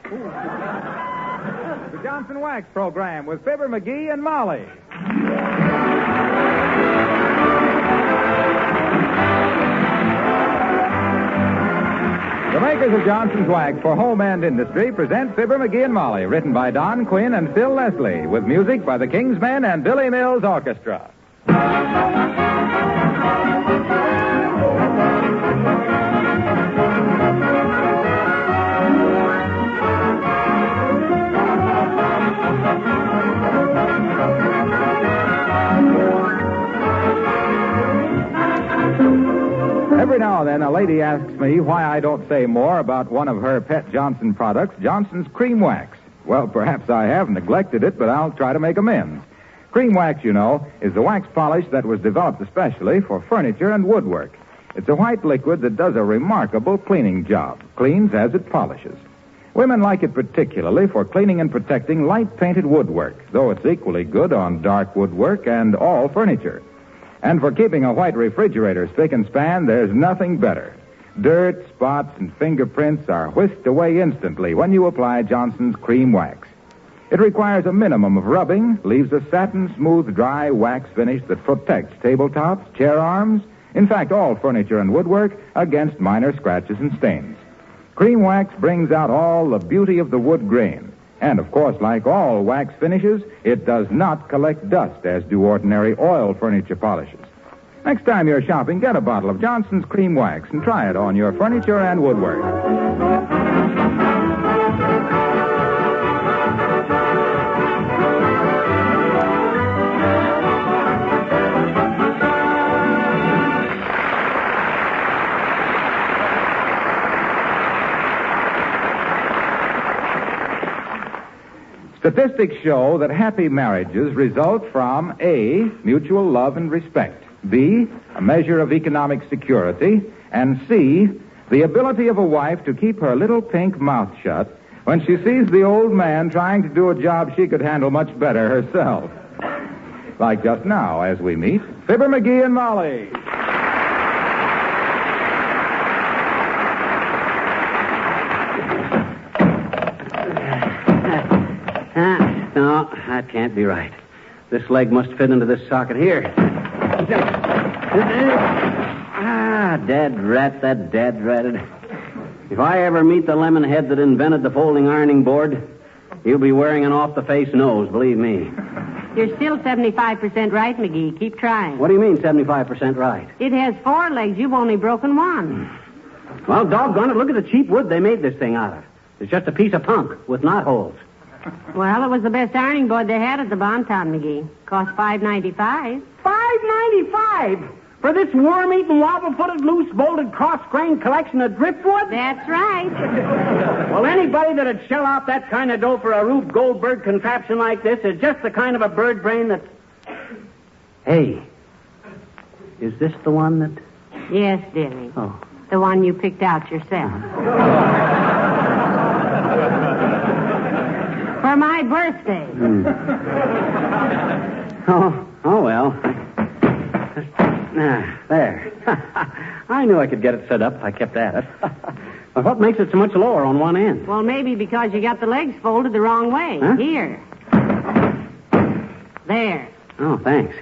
The Johnson Wax Program with Fibber McGee and Molly. The makers of Johnson's Wax for home and industry present Fibber McGee and Molly, written by Don Quinn and Phil Leslie, with music by the Kingsmen and Billy Mills Orchestra. Every now and then, a lady asks me why I don't say more about one of her pet Johnson products, Johnson's Cream Wax. Well, perhaps I have neglected it, but I'll try to make amends. Cream Wax, you know, is the wax polish that was developed especially for furniture and woodwork. It's a white liquid that does a remarkable cleaning job, cleans as it polishes. Women like it particularly for cleaning and protecting light-painted woodwork, though it's equally good on dark woodwork and all furniture. And for keeping a white refrigerator spick and span, there's nothing better. Dirt, spots, and fingerprints are whisked away instantly when you apply Johnson's Cream Wax. It requires a minimum of rubbing, leaves a satin-smooth, dry wax finish that protects tabletops, chair arms, in fact, all furniture and woodwork, against minor scratches and stains. Cream Wax brings out all the beauty of the wood grain. And, of course, like all wax finishes, it does not collect dust as do ordinary oil furniture polishes. Next time you're shopping, get a bottle of Johnson's Cream Wax and try it on your furniture and woodwork. Statistics show that happy marriages result from A, mutual love and respect, B, a measure of economic security, and C, the ability of a wife to keep her little pink mouth shut when she sees the old man trying to do a job she could handle much better herself. Like just now, as we meet Fibber McGee and Molly. No, that can't be right. This leg must fit into this socket here. Dead rat, that dead ratted. If I ever meet the lemon head that invented the folding ironing board, he'll be wearing an off-the-face nose, believe me. You're still 75% right, McGee. Keep trying. What do you mean, 75% right? It has 4 legs. You've only broken 1. Well, doggone it, look at the cheap wood they made this thing out of. It's just a piece of punk with knotholes. Well, it was the best ironing board they had at the Bonton, McGee. Cost $5.95. $5.95 for this worm-eaten, wobble-footed, loose-bolted, cross-grained collection of driftwood? That's right. Well, anybody that'd shell out that kind of dough for a Rube Goldberg contraption like this is just the kind of a bird brain that... Hey, is this the one that... Yes, dearie. Oh. The one you picked out yourself. For my birthday. Oh, well. There. I knew I could get it set up if I kept at it. But what makes it so much lower on one end? Well, maybe because you got the legs folded the wrong way. Huh? Here. There. Oh, thanks.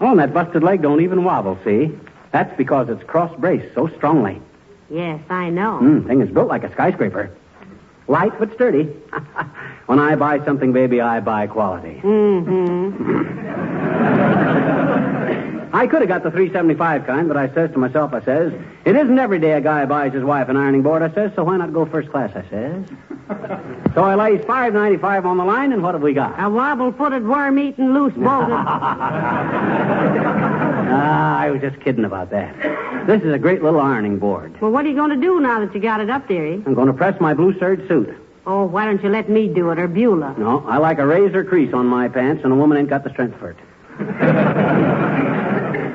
Oh, and that busted leg don't even wobble, see? That's because it's cross-braced so strongly. Yes, I know. Thing is built like a skyscraper. Light but sturdy. When I buy something, baby, I buy quality. I could have got the $3.75 kind, but I says to myself, I says, it isn't every day a guy buys his wife an ironing board, I says, so why not go first class, I says. So I lays $5.95 on the line, and what have we got? A wobble-footed, worm-eaten, loose-bolted... I was just kidding about that. This is a great little ironing board. Well, what are you going to do now that you got it up, dearie? I'm going to press my blue serge suit. Oh, why don't you let me do it, or Beulah? No, I like a razor crease on my pants, and a woman ain't got the strength for it.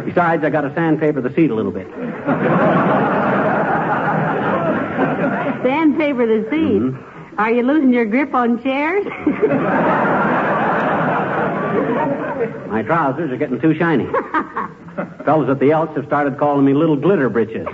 Besides, I got to sandpaper the seat a little bit. Sandpaper the seat? Mm-hmm. Are you losing your grip on chairs? My trousers are getting too shiny. Fellas at the Elks have started calling me Little Glitter Britches.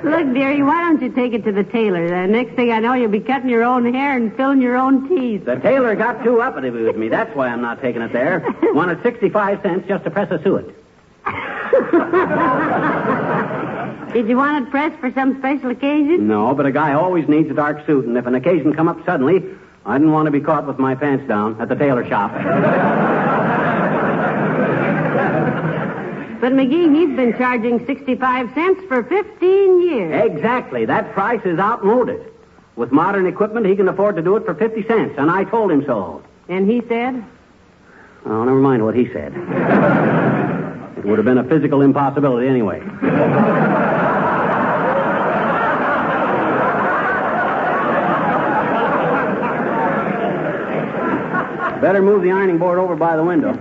Look, dearie, why don't you take it to the tailor? The next thing I know, you'll be cutting your own hair and filling your own teeth. The tailor got too uppity with me. That's why I'm not taking it there. Wanted 65 cents just to press a suet. Did you want it pressed for some special occasion? No, but a guy always needs a dark suit, and if an occasion come up suddenly, I didn't want to be caught with my pants down at the tailor shop. But, McGee, he's been charging 65 cents for 15 years. Exactly. That price is outmoded. With modern equipment, he can afford to do it for 50 cents, and I told him so. And he said? Oh, never mind what he said. It would have been a physical impossibility anyway. Better move the ironing board over by the window.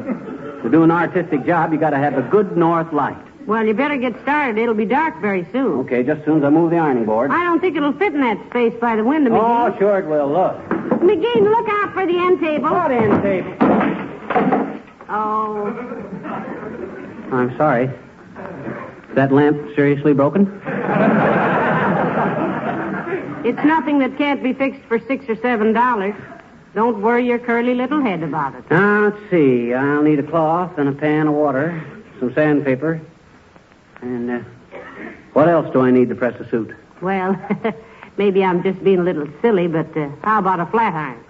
To do an artistic job, you got to have a good north light. Well, you better get started. It'll be dark very soon. Okay, just as soon as I move the ironing board. I don't think it'll fit in that space by the window, McGee. Oh, sure it will. Look. McGee, look out for the end table. What end table? Oh. I'm sorry. Is that lamp seriously broken? It's nothing that can't be fixed for $6 or $7. Don't worry your curly little head about it. Now, let's see. I'll need a cloth and a pan of water, some sandpaper, and what else do I need to press a suit? Well, maybe I'm just being a little silly, but how about a flat iron?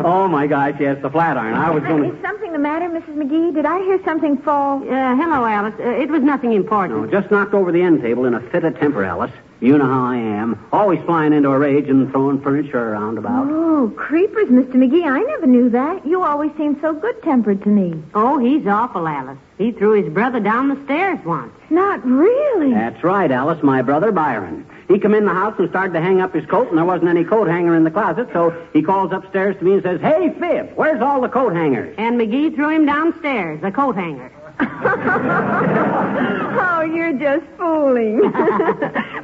Oh, my gosh, yes, the flat iron. I was going to... Is something the matter, Mrs. McGee? Did I hear something fall? Hello, Alice. It was nothing important. No, just knocked over the end table in a fit of temper, Alice. You know how I am. Always flying into a rage and throwing furniture around about. Oh, creepers, Mr. McGee. I never knew that. You always seemed so good-tempered to me. Oh, he's awful, Alice. He threw his brother down the stairs once. Not really. That's right, Alice. My brother, Byron. He come in the house and started to hang up his coat, and there wasn't any coat hanger in the closet, so he calls upstairs to me and says, "Hey, Fib, where's all the coat hangers?" And McGee threw him downstairs, the coat hanger. Oh, you're just fooling.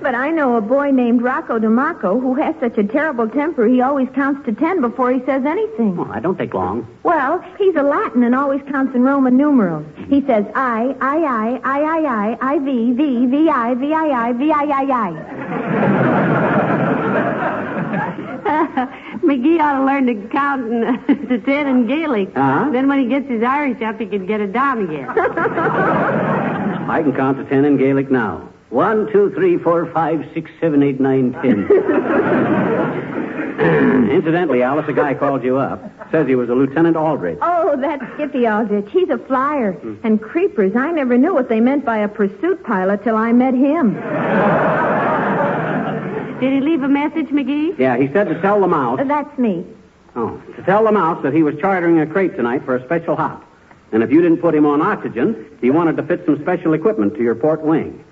But I know a boy named Rocco DeMarco who has such a terrible temper he always counts to 10 before he says anything. Well, that don't take long. Well, he's a Latin and always counts in Roman numerals. He says I, V, V, I, V, I, V, I. McGee ought to learn to count to 10 in Gaelic. Uh-huh. Then when he gets his Irish up, he can get it down again. I can count to 10 in Gaelic now. 1, 2, 3, 4, 5, 6, 7, 8, 9, 10. Incidentally, Alice, a guy called you up. Says he was a Lieutenant Aldrich. Oh, that's Skippy Aldrich. He's a flyer. And creepers, I never knew what they meant by a pursuit pilot till I met him. Did he leave a message, McGee? Yeah, he said to tell the mouse. That's me. Oh, to tell the mouse that he was chartering a crate tonight for a special hop. And if you didn't put him on oxygen, he wanted to fit some special equipment to your port wing.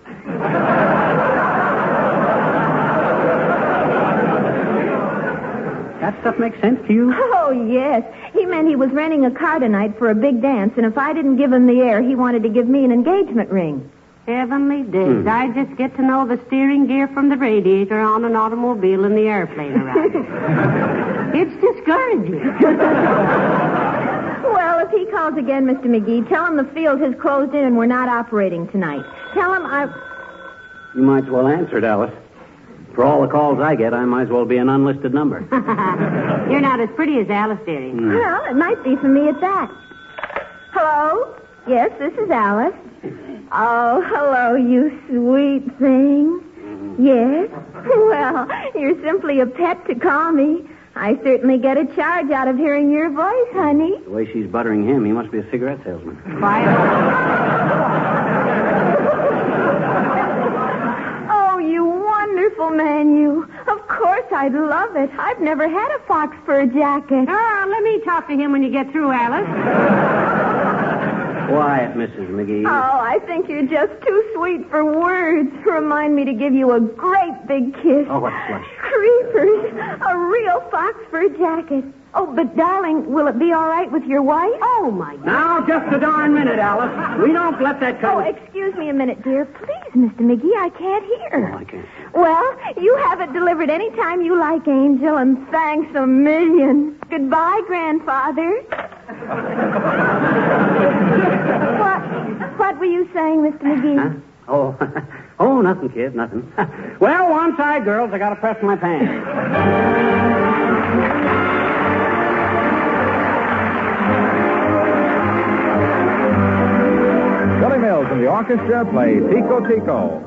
That stuff makes sense to you? Oh, yes. He meant he was renting a car tonight for a big dance, and if I didn't give him the air, he wanted to give me an engagement ring. Heavenly days. I just get to know the steering gear from the radiator on an automobile and the airplane around it. It's discouraging. Well, if he calls again, Mr. McGee, tell him the field has closed in and we're not operating tonight. Tell him You might as well answer it, Alice. For all the calls I get, I might as well be an unlisted number. You're not as pretty as Alice, dearie. Well, it might be for me at that. Hello? Yes, this is Alice. Oh, hello, you sweet thing. Yes? Well, you're simply a pet to call me. I certainly get a charge out of hearing your voice, honey. The way she's buttering him, he must be a cigarette salesman. Quiet. Oh, you wonderful man, you. Of course I'd love it. I've never had a fox fur jacket. Oh, let me talk to him when you get through, Alice. Quiet, Mrs. McGee. Oh, I think you're just too sweet for words. Remind me to give you a great big kiss. Oh, what's slush? Creepers. A real fox fur jacket. Oh, but darling, will it be all right with your wife? Oh, my God. Now, just a darn minute, Alice. We don't let that Oh, come... excuse me a minute, dear. Please, Mr. McGee, I can't hear. Oh, I can't. Well, you have it delivered any time you like, Angel, and thanks a million. Goodbye, Grandfather. What were you saying, Mr. McGee? Huh? Oh, Oh, nothing, kid, nothing. Well, one side, girls. I got to press my pants. Billy Mills and the orchestra play Tico Tico.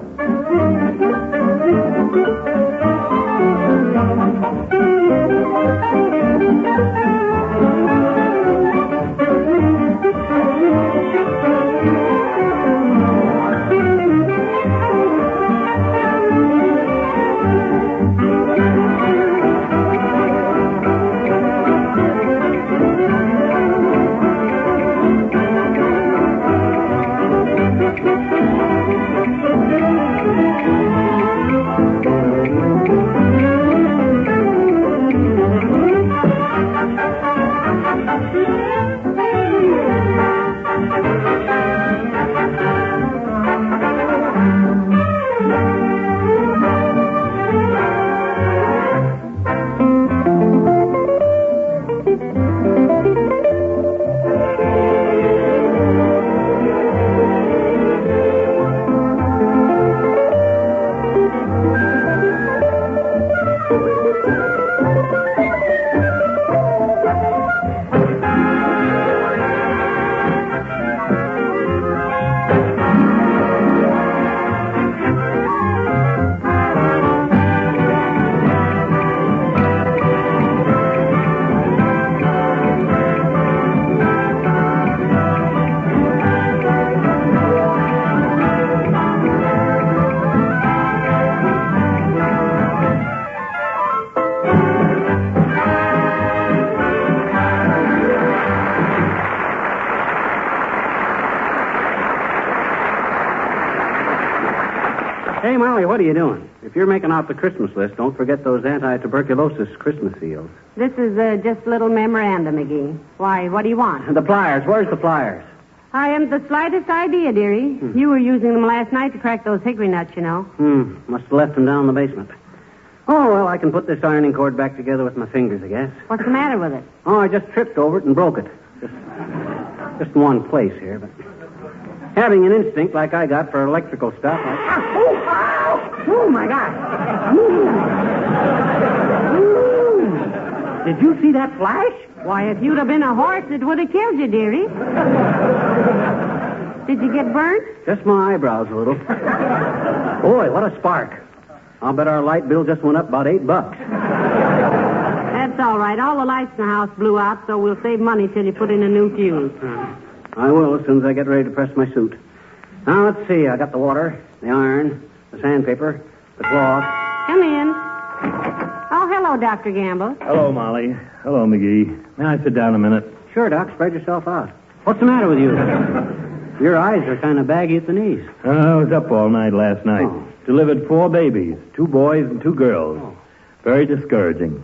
Hey, Molly, what are you doing? If you're making out the Christmas list, don't forget those anti-tuberculosis Christmas seals. This is just a little memorandum, McGee. Why, what do you want? The pliers. Where's the pliers? I haven't the slightest idea, dearie. You were using them last night to crack those hickory nuts, you know. Must have left them down in the basement. Oh, well, I can put this ironing cord back together with my fingers, I guess. What's the matter with it? Oh, I just tripped over it and broke it. Just in one place here, but... Having an instinct like I got for electrical stuff, Oh, my God. Did you see that flash? Why, if you'd have been a horse, it would have killed you, dearie. Did you get burnt? Just my eyebrows a little. Boy, what a spark. I'll bet our light bill just went up about $8. That's all right. All the lights in the house blew out, so we'll save money till you put in a new fuse. I will as soon as I get ready to press my suit. Now, let's see. I got the water, the iron, the sandpaper, the cloth. Come in. Oh, hello, Dr. Gamble. Hello, Molly. Hello, McGee. May I sit down a minute? Sure, Doc. Spread yourself out. What's the matter with you? Your eyes are kind of baggy at the knees. I was up all night last night. Oh. Delivered 4 babies, 2 boys and 2 girls. Oh. Very discouraging.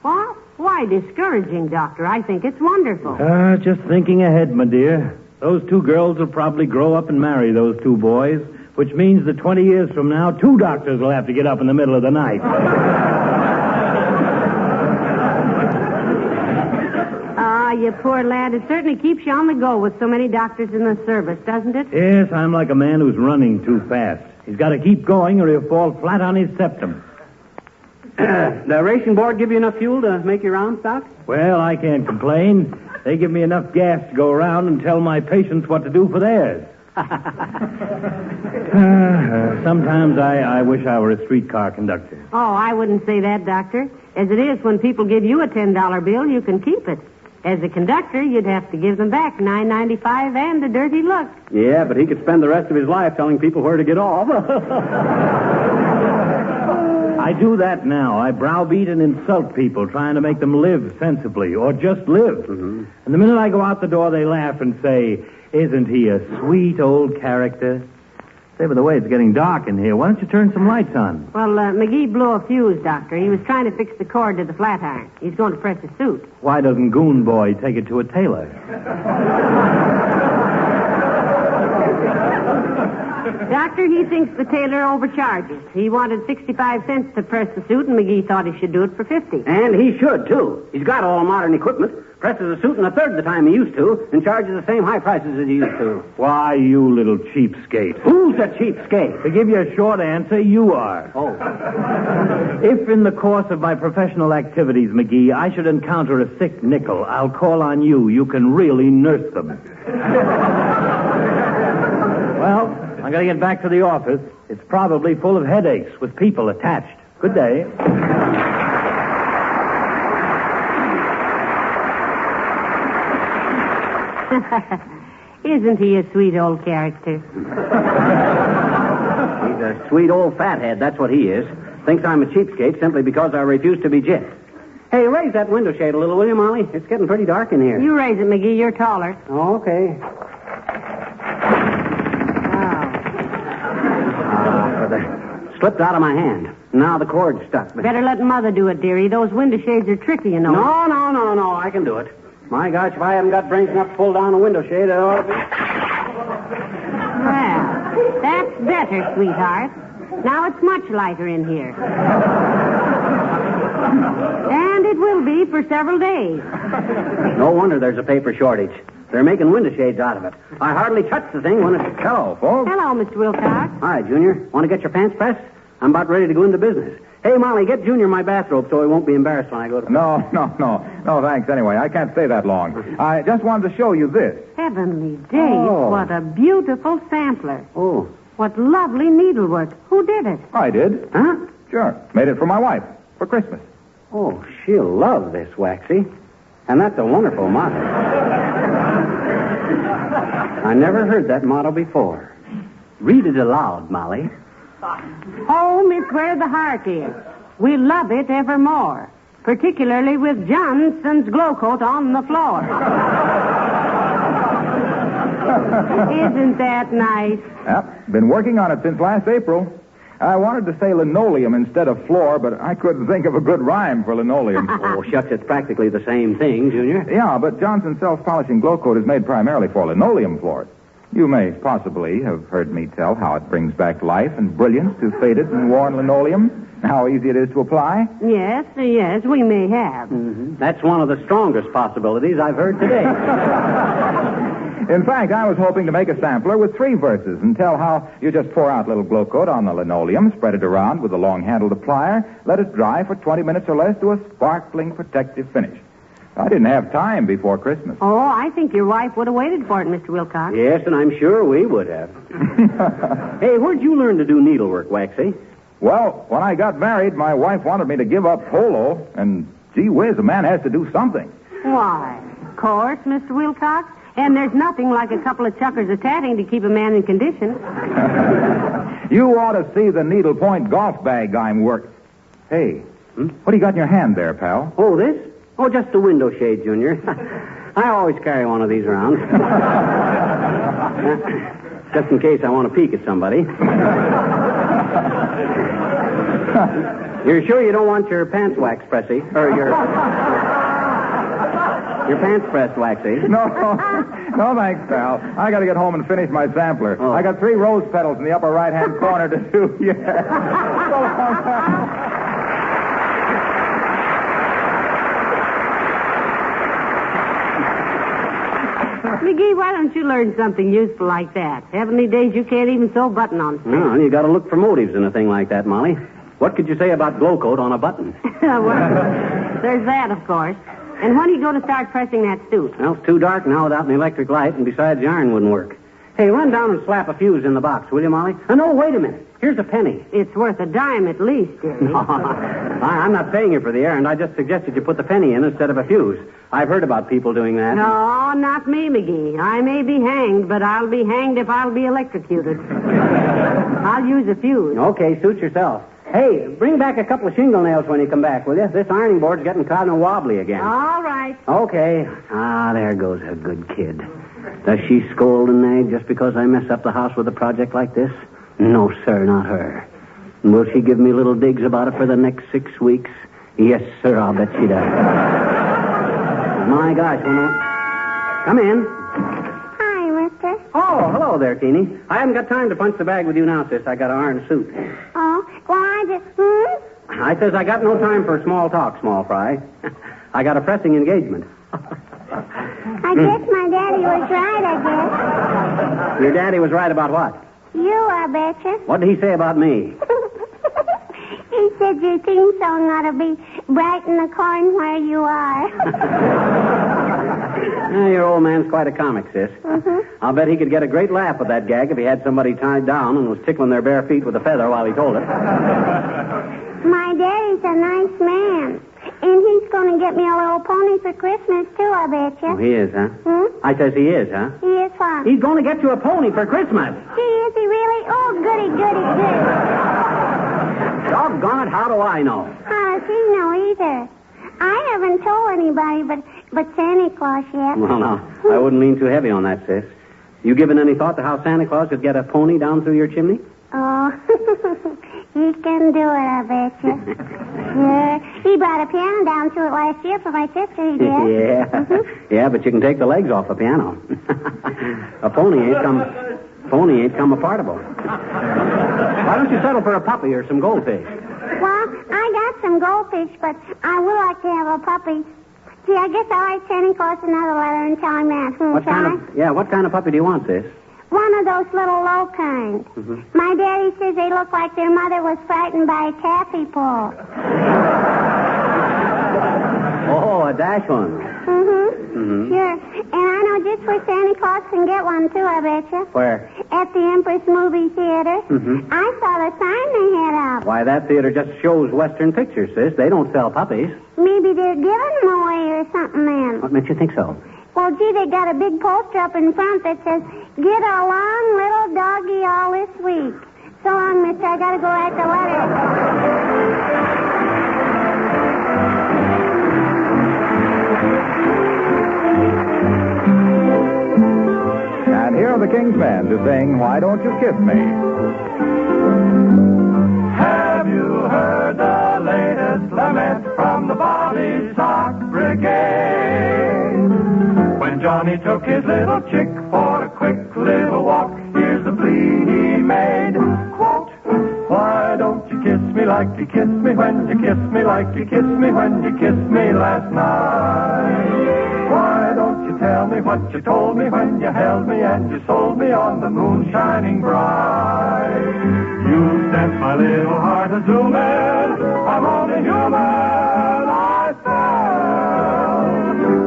What? Why discouraging, Doctor? I think it's wonderful. Just thinking ahead, my dear. Those 2 girls will probably grow up and marry those 2 boys, which means that 20 years from now, 2 doctors will have to get up in the middle of the night. You poor lad. It certainly keeps you on the go with so many doctors in the service, doesn't it? Yes, I'm like a man who's running too fast. He's got to keep going or he'll fall flat on his septum. The ration board give you enough fuel to make your rounds, Doc? Well, I can't complain. They give me enough gas to go around and tell my patients what to do for theirs. Sometimes I wish I were a streetcar conductor. Oh, I wouldn't say that, Doctor. As it is, when people give you a $10 bill, you can keep it. As a conductor, you'd have to give them back $9.95 and a dirty look. Yeah, but he could spend the rest of his life telling people where to get off. I do that now. I browbeat and insult people, trying to make them live sensibly, or just live. Mm-hmm. And the minute I go out the door, they laugh and say, "Isn't he a sweet old character?" Say, by the way, it's getting dark in here. Why don't you turn some lights on? Well, McGee blew a fuse, Doctor. He was trying to fix the cord to the flat iron. He's going to press his suit. Why doesn't Goon Boy take it to a tailor? Doctor, he thinks the tailor overcharges. He wanted 65 cents to press the suit, and McGee thought he should do it for 50. And he should, too. He's got all modern equipment, presses a suit in a third of the time he used to, and charges the same high prices as he used to. Why, you little cheapskate. Who's a cheapskate? To give you a short answer, you are. Oh. If in the course of my professional activities, McGee, I should encounter a sick nickel, I'll call on you. You can really nurse them. Well, I'm going to get back to the office. It's probably full of headaches with people attached. Good day. Isn't he a sweet old character? He's a sweet old fathead, that's what he is. Thinks I'm a cheapskate simply because I refuse to be jipped. Hey, raise that window shade a little, will you, Molly? It's getting pretty dark in here. You raise it, McGee. You're taller. Oh, okay. Slipped out of my hand. Now the cord's stuck. Better let Mother do it, dearie. Those window shades are tricky, you know. No. I can do it. My gosh, if I haven't got brains enough to pull down a window shade, it ought to be... Well, that's better, sweetheart. Now it's much lighter in here. And it will be for several days. No wonder there's a paper shortage. They're making window shades out of it. I hardly touched the thing when it... Hello, folks. Hello, Mr. Wilcox. Hi, Junior. Want to get your pants pressed? I'm about ready to go into business. Hey, Molly, get Junior my bathrobe so he won't be embarrassed when I go to... No, thanks anyway. I can't stay that long. I just wanted to show you this. Heavenly days. Oh. What a beautiful sampler. Oh. What lovely needlework. Who did it? I did. Huh? Sure. Made it for my wife for Christmas. Oh, she'll love this, Waxy. And that's a wonderful motto. I never heard that motto before. Read it aloud, Molly. Home is where the heart is. We love it evermore. Particularly with Johnson's glow coat on the floor. Isn't that nice? Yep. Been working on it since last April. I wanted to say linoleum instead of floor, but I couldn't think of a good rhyme for linoleum. Oh, shucks, it's practically the same thing, Junior. Yeah, but Johnson's self-polishing glow coat is made primarily for linoleum floors. You may possibly have heard me tell how it brings back life and brilliance to faded and worn linoleum, how easy it is to apply. Yes, we may have. Mm-hmm. That's one of the strongest possibilities I've heard today. In fact, I was hoping to make a sampler with 3 verses and tell how you just pour out a little glow coat on the linoleum, spread it around with a long-handled applier, let it dry for 20 minutes or less to a sparkling protective finish. I didn't have time before Christmas. Oh, I think your wife would have waited for it, Mr. Wilcox. Yes, and I'm sure we would have. Hey, where'd you learn to do needlework, Waxy? Well, when I got married, my wife wanted me to give up polo, and gee whiz, a man has to do something. Why, of course, Mr. Wilcox. And there's nothing like a couple of chuckers of tatting to keep a man in condition. You ought to see the needlepoint golf bag I'm working. Hey, what do you got in your hand there, pal? Oh, this? Oh, just a window shade, Junior. I always carry one of these around. Just in case I want to peek at somebody. You're sure you don't want your pants wax pressy? Or your pants pressed, Waxy? No, thanks, pal. I got to get home and finish my sampler. Oh. I got 3 rose petals in the upper right-hand corner to do. Yeah. So long, pal. McGee, why don't you learn something useful like that? Heavenly days, you can't even sew a button on. No, you got to look for motives in a thing like that, Molly. What could you say about glow coat on a button? Well, there's that, of course. And when are you going to start pressing that suit? Well, it's too dark now without an electric light, and besides, the iron wouldn't work. Hey, run down and slap a fuse in the box, will you, Molly? Oh, no, wait a minute. Here's a penny. It's worth a dime at least, dearie. I'm not paying you for the errand. I just suggested you put the penny in instead of a fuse. I've heard about people doing that. No, not me, McGee. I may be hanged, but I'll be hanged if I'll be electrocuted. I'll use a fuse. Okay, suit yourself. Hey, bring back a couple of shingle nails when you come back, will you? This ironing board's getting kind of wobbly again. All right. Okay. There goes a good kid. Does she scold and nag just because I mess up the house with a project like this? No, sir, not her. And will she give me little digs about it for the next 6 weeks? Yes, sir, I'll bet she does. My gosh, Come in. Hi, mister. Oh, hello there, Teeny. I haven't got time to punch the bag with you now, sis. I got to iron a suit. Oh, well, I just... I says I got no time for small talk, small fry. I got a pressing engagement. I guess my daddy was right, I guess. Your daddy was right about what? You, I betcha. What did he say about me? He said your theme song ought to be Bright in the Corn Where You Are. Your old man's quite a comic, sis. Mm-hmm. I'll bet he could get a great laugh with that gag if he had somebody tied down and was tickling their bare feet with a feather while he told it. My daddy's a nice man. And he's going to get me a little pony for Christmas, too, I betcha. Oh, he is, huh? I says he is, huh? He is what? He's going to get you a pony for Christmas. Gee, is he really? Oh, goody, goody, goody. Doggone it, how do I know? How does he know either? I haven't told anybody but Santa Claus yet. Well, now, I wouldn't lean too heavy on that, sis. You given any thought to how Santa Claus could get a pony down through your chimney? Oh, he can do it, I betcha. Yeah. He brought a piano down through it last year for my sister, he did. Yeah. Mm-hmm. Yeah, but you can take the legs off a piano. A pony ain't compartable. Why don't you settle for a puppy or some goldfish? Well, I got some goldfish, but I would like to have a puppy. Gee, I guess I'll write Santa Claus another letter and tell him that. What kind of puppy do you want, sis? One of those little low kinds. Mm-hmm. My daddy says they look like their mother was frightened by a taffy pull. Oh, a dash one. Mm-hmm. Sure. And I know just where Santa Claus can get one, too, I betcha. Where? At the Empress Movie Theater. Mm-hmm. I saw the sign they had up. Why, that theater just shows Western pictures, sis. They don't sell puppies. Maybe they're giving them away or something, then. What makes you think so? Well, gee, they got a big poster up in front that says, "Get along, little doggy, all this week." So long, mister. I gotta go write the letter. And here are the King's Men to sing Why Don't You Kiss Me? Have you heard the latest lament from the Bobby Sock Brigade? When Johnny took his little chick for a quick little walk, here's the plea he made. Quote, why don't you kiss me like you kissed me when you kissed me like you kissed me when you kissed me last night? Why don't you tell me what you told me when you held me and you sold me on the moon shining bright? You sent my little heart a zooming. I'm only human, I fell.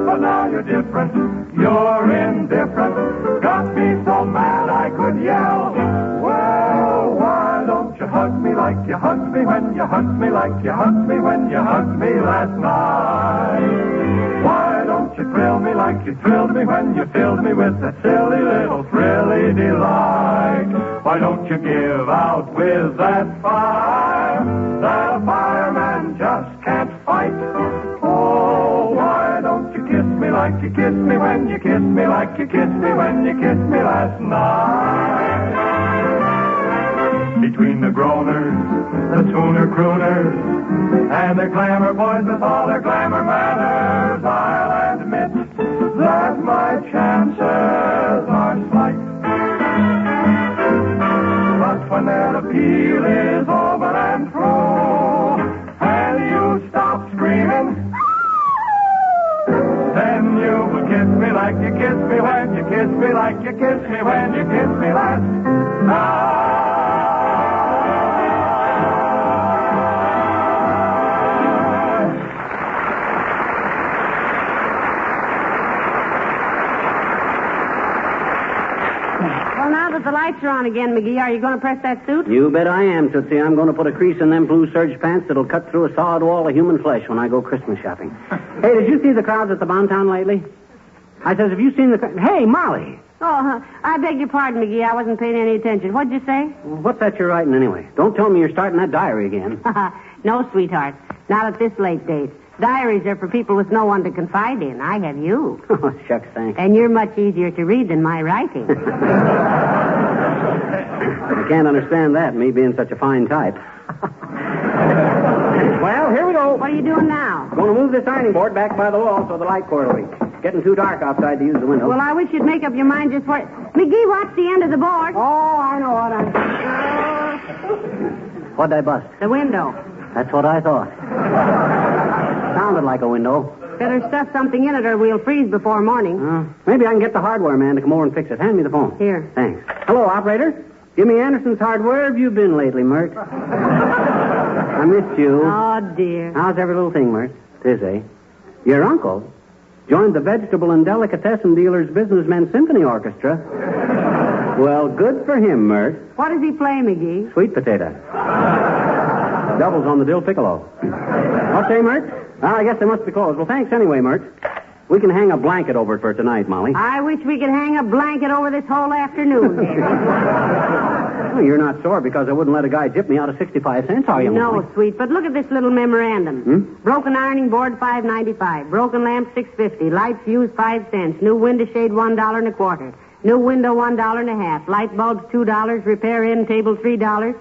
But now you're different, you're indifferent. Got me so mad I could yell. Well, why don't you hug me like you hugged me when you hugged me like you hugged me when you hugged me last night? Why don't you thrill me like you thrilled me when you filled me with that silly little thrilly delight? Why don't you give out with that fire that a fireman just can't fight? Oh, why don't you kiss me like you kissed me when you kissed me like you kissed me when you kissed me last night? Between the groaners, the tuner crooners, and the glamour boys with all their glamour manners, I'll admit that my chances are slight. But when their appeal is over and through, and you stop screaming, then you will kiss me like you kissed me when you kissed me like you kissed me when you kissed me last night. Well, now that the lights are on again, McGee, are you going to press that suit? You bet I am, Tootsie. I'm going to put a crease in them blue serge pants that'll cut through a solid wall of human flesh when I go Christmas shopping. Hey, did you see the crowds at the Bontown lately? I says, have you seen the... Hey, Molly! Oh, I beg your pardon, McGee. I wasn't paying any attention. What'd you say? What's that you're writing anyway? Don't tell me you're starting that diary again. No, sweetheart. Not at this late date. Diaries are for people with no one to confide in. I have you. Oh, shucks, thanks. And you're much easier to read than my writing. I can't understand that, me being such a fine type. Well, here we go. What are you doing now? Going to move this ironing board back by the wall so the light cord will reach. Getting too dark outside to use the window. Well, I wish you'd make up your mind just for it. McGee, watch the end of the board. Oh, I know what I'm... What'd I bust? The window. That's what I thought. Sounded like a window. Better stuff something in it or we'll freeze before morning. Maybe I can get the hardware man to come over and fix it. Hand me the phone. Here. Thanks. Hello, operator. Jimmy Anderson's Hardware. Where have you been lately, Mert? I missed you. Oh, dear. How's every little thing, Mert? 'Tis, eh? Your uncle joined the Vegetable and Delicatessen Dealers Businessmen Symphony Orchestra. Well, good for him, Mert. What does he play, McGee? Sweet potato. Doubles on the dill piccolo. What say, Mert? Well, I guess they must be closed. Well, thanks anyway, Mert. We can hang a blanket over it for tonight, Molly. I wish we could hang a blanket over this whole afternoon, dear. Well, you're not sore because I wouldn't let a guy gyp me out of 65 cents, are you, Molly? No, sweet, but look at this little memorandum. Broken ironing board, $5.95. Broken lamp, $6.50. Light fuse, 5 cents. New window shade, $1.25. New window, $1.50. Light bulbs, $2. Repair end table, $3.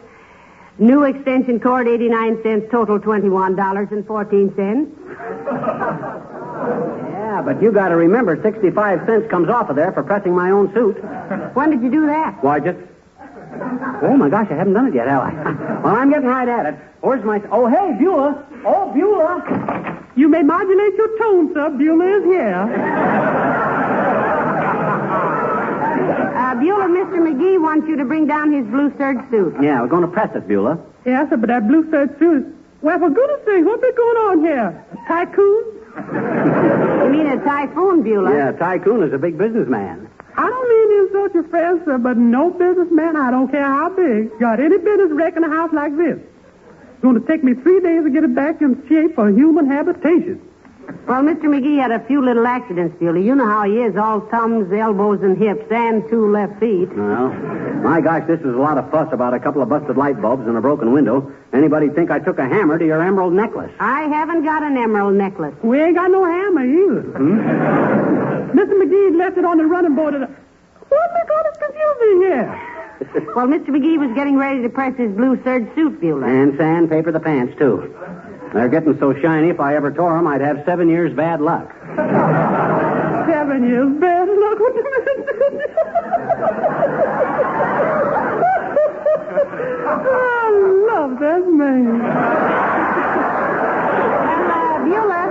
New extension cord, 89 cents. Total, $21.14. Yeah, but you got to remember, 65 cents comes off of there for pressing my own suit. When did you do that? Why, just... Oh, my gosh, I haven't done it yet, have I? Well, I'm getting right at it. Where's my... Oh, hey, Beulah. Oh, Beulah. You may modulate your tone, sir. Beulah is here. Beulah, Mr. McGee wants you to bring down his blue serge suit. Yeah, we're going to press it, Beulah. Yes, sir, but that blue serge suit... Well, for goodness sake, what's been going on here? Tycoon? You mean a typhoon, Beulah? Yeah, Tycoon is a big businessman. I don't mean to insult your friends, sir, but no businessman, I don't care how big, got any business wrecking a house like this. It's going to take me 3 days to get it back in shape for human habitation. Well, Mr. McGee had a few little accidents, Beulah. You know how he is, all thumbs, elbows, and hips, and 2 left feet. Well, my gosh, this was a lot of fuss about a couple of busted light bulbs and a broken window. Anybody'd think I took a hammer to your emerald necklace. I haven't got an emerald necklace. We ain't got no hammer either. Mr. McGee left it on the running board of the... What in the goodness confused me here? Well, Mr. McGee was getting ready to press his blue serge suit, Beulah. And sandpaper the pants, too. They're getting so shiny, if I ever tore them, I'd have 7 years bad luck. 7 years bad luck? What do you mean? I love that man. Well, Beulah,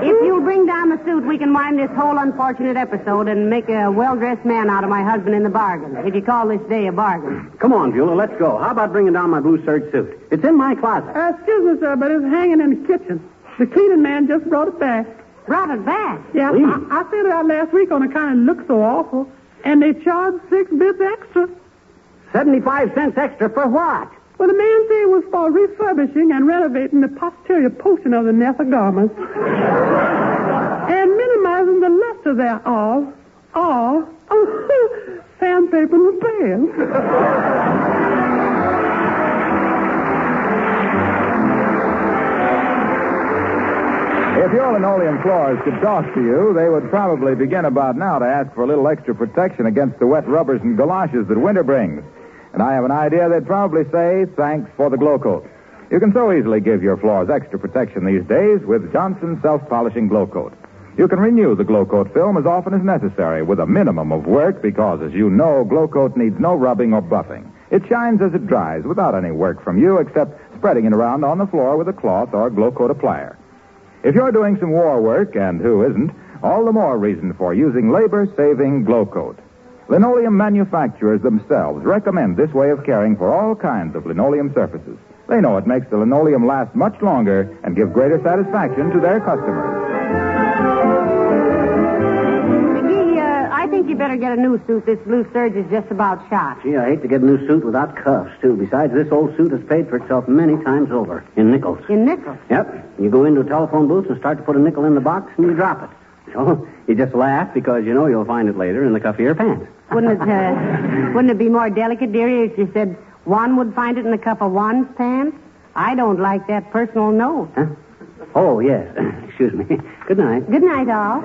if you'll bring down the suit, we can wind this whole unfortunate episode and make a well-dressed man out of my husband in the bargain, if you call this day a bargain. Come on, Beulah, let's go. How about bringing down my blue serge suit? It's in my closet. Excuse me, sir, but it's hanging in the kitchen. The cleaning man just brought it back. Brought it back? Yeah, I sent it out last week on account it looked so awful, and they charged 6 bits extra. 75 cents extra for what? Well, the man said it was for refurbishing and renovating the posterior portion of the nether garments and minimizing the luster thereof. Sandpaper and repairs. If your linoleum floors could talk to you, they would probably begin about now to ask for a little extra protection against the wet rubbers and galoshes that winter brings. And I have an idea they'd probably say, thanks for the Glow Coat. You can so easily give your floors extra protection these days with Johnson's self-polishing Glow Coat. You can renew the Glow Coat film as often as necessary with a minimum of work because, as you know, Glow Coat needs no rubbing or buffing. It shines as it dries without any work from you except spreading it around on the floor with a cloth or Glow Coat applier. If you're doing some war work, and who isn't, all the more reason for using labor-saving Glow Coat. Linoleum manufacturers themselves recommend this way of caring for all kinds of linoleum surfaces. They know it makes the linoleum last much longer and give greater satisfaction to their customers. McGee, I think you better get a new suit. This blue serge is just about shot. Gee, I hate to get a new suit without cuffs, too. Besides, this old suit has paid for itself many times over. In nickels. In nickels? Yep. You go into a telephone booth and start to put a nickel in the box and you drop it. So you just laugh because you know you'll find it later in the cuff of your pants. Wouldn't it be more delicate, dearie, if you said one would find it in the cuff of one's pants? I don't like that personal note. Huh? Oh, yes. Excuse me. Good night. Good night, all.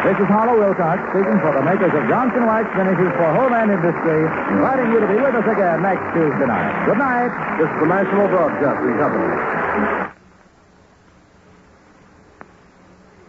This is Harlow Wilcox speaking for the makers of Johnson Wax Finishes for Home and Industry, inviting you to be with us again next Tuesday night. Good night. This is the National Broadcasting Company. Bye.